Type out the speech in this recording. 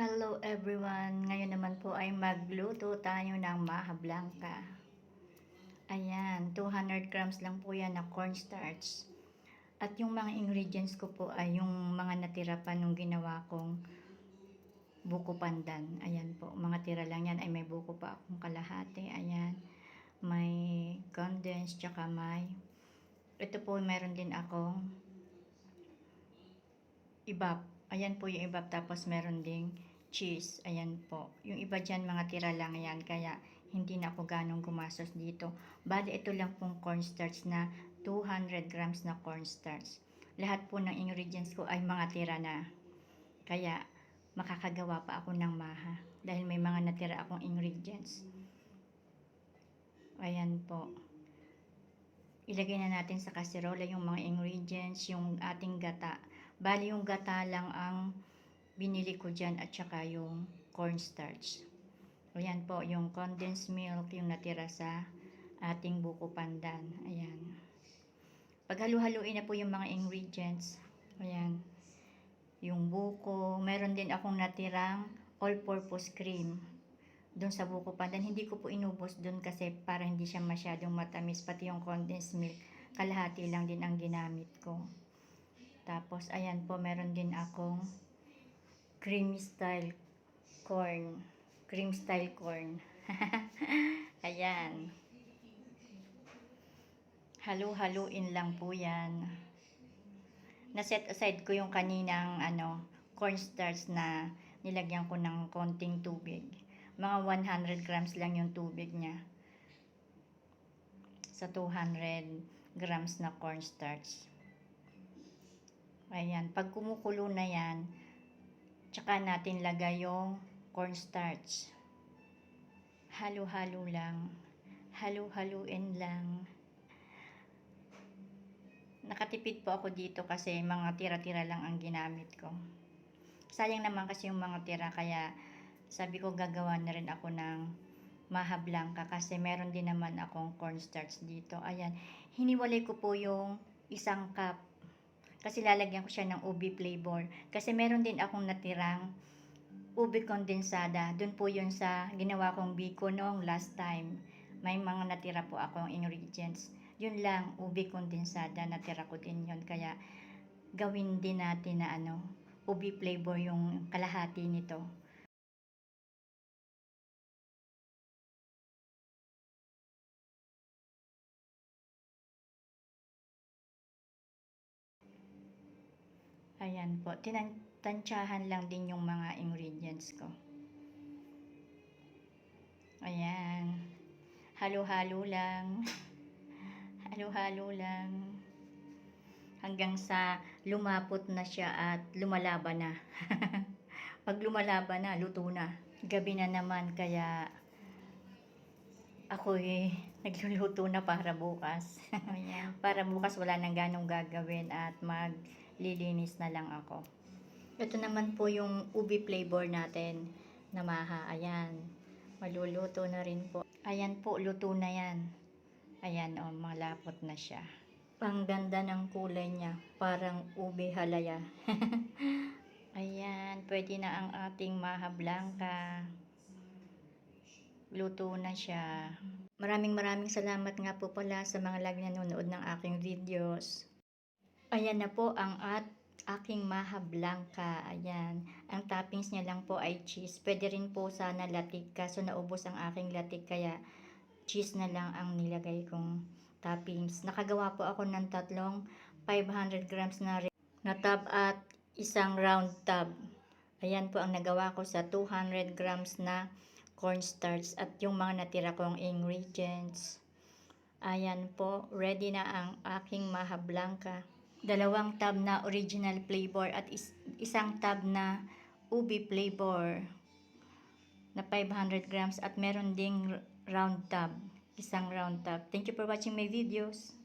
Hello everyone! Ngayon naman po ay magluto tayo ng maha blanca. Ayan, 200 grams lang po yan na cornstarch. At yung mga ingredients ko po ay yung mga natira pa nung ginawa kong buko pandan. Ayan po, mga tira lang yan. Ay may buko pa akong kalahati. Ayan, may condensed, tsaka may ito po, meron din akong ibap. Ayan po yung ibap, tapos meron ding cheese. Ayan po. Yung iba dyan, mga tira lang yan. Kaya, hindi na ako ganong gumastos dito. Bali, ito lang pong cornstarch na 200 grams na cornstarch. Lahat po ng ingredients ko ay mga tira na. Kaya, makakagawa pa ako ng maha. Dahil may mga natira akong ingredients. Ayan po. Ilagay na natin sa kaserola yung mga ingredients, yung ating gata. Bali yung gata lang ang binili ko dyan at saka yung cornstarch. Ayan po, yung condensed milk, yung natira sa ating buko pandan. Ayan. Paghalu-haluin na po yung mga ingredients. Ayan. Yung buko, meron din akong natirang all-purpose cream doon sa buko pandan. Hindi ko po inubos doon kasi para hindi siya masyadong matamis. Pati yung condensed milk, kalahati lang din ang ginamit ko. Tapos, ayan po, meron din akong cream style corn. Cream style corn. Ayan. Halu-haluin lang po yan. Na-set aside ko yung kaninang cornstarch na nilagyan ko ng konting tubig. Mga 100 grams lang yung tubig niya sa 200 grams na cornstarch. Ayan, pag kumukulo na yan, tsaka natin lagay yung cornstarch. Halo-halo lang. Halo-haluin lang. Nakatipid po ako dito kasi mga tira-tira lang ang ginamit ko. Sayang naman kasi yung mga tira, kaya sabi ko gagawa na rin ako ng maha blanca kasi meron din naman akong cornstarch dito. Ayan, hiniwalay ko po yung isang cup kasi lalagyan ko siya ng ubi flavor. Kasi meron din akong natirang ubi kondensada. Doon po yun sa ginawa kong biko noong last time. May mga natira po akong ingredients. Yun lang, ubi kondensada, natira ko din yun. Kaya gawin din natin na ubi flavor yung kalahati nito. Ayan po, tinantsahan lang din yung mga ingredients ko. Ayan, halo-halo lang. Halo-halo lang. Hanggang sa lumapot na siya at lumalaban na. Pag lumalaban na, luto na. Gabi na naman, kaya ako nagluluto na para bukas. Ayan. Para bukas wala nang ganong gagawin at maglilinis na lang ako. Ito naman po yung ubi flavor natin na maha. Ayan. Maluluto na rin po. Ayan po, luto na yan. Ayan, malapot na siya. Ang ganda ng kulay niya. Parang ube halaya. Ayan, pwede na ang ating maha blanca. Luto na siya. Maraming salamat nga po pala sa mga lagi nanonood ng aking videos. Ayan na po ang aking maha blanca. Ayan. Ang toppings niya lang po ay cheese. Pwede rin po sana latik. Kaso naubos ang aking latik, kaya cheese na lang ang nilagay kong toppings. Nakagawa po ako ng tatlong 500 grams na tub at isang round tub. Ayan po ang nagawa ko sa 200 grams na cornstarch at yung mga natira kong ingredients. Ayan po, ready na ang aking maha blanca. 2 tub na original flavor at isang tub na ubi flavor na 500 grams at meron ding round tub, isang round tub. Thank you for watching my videos.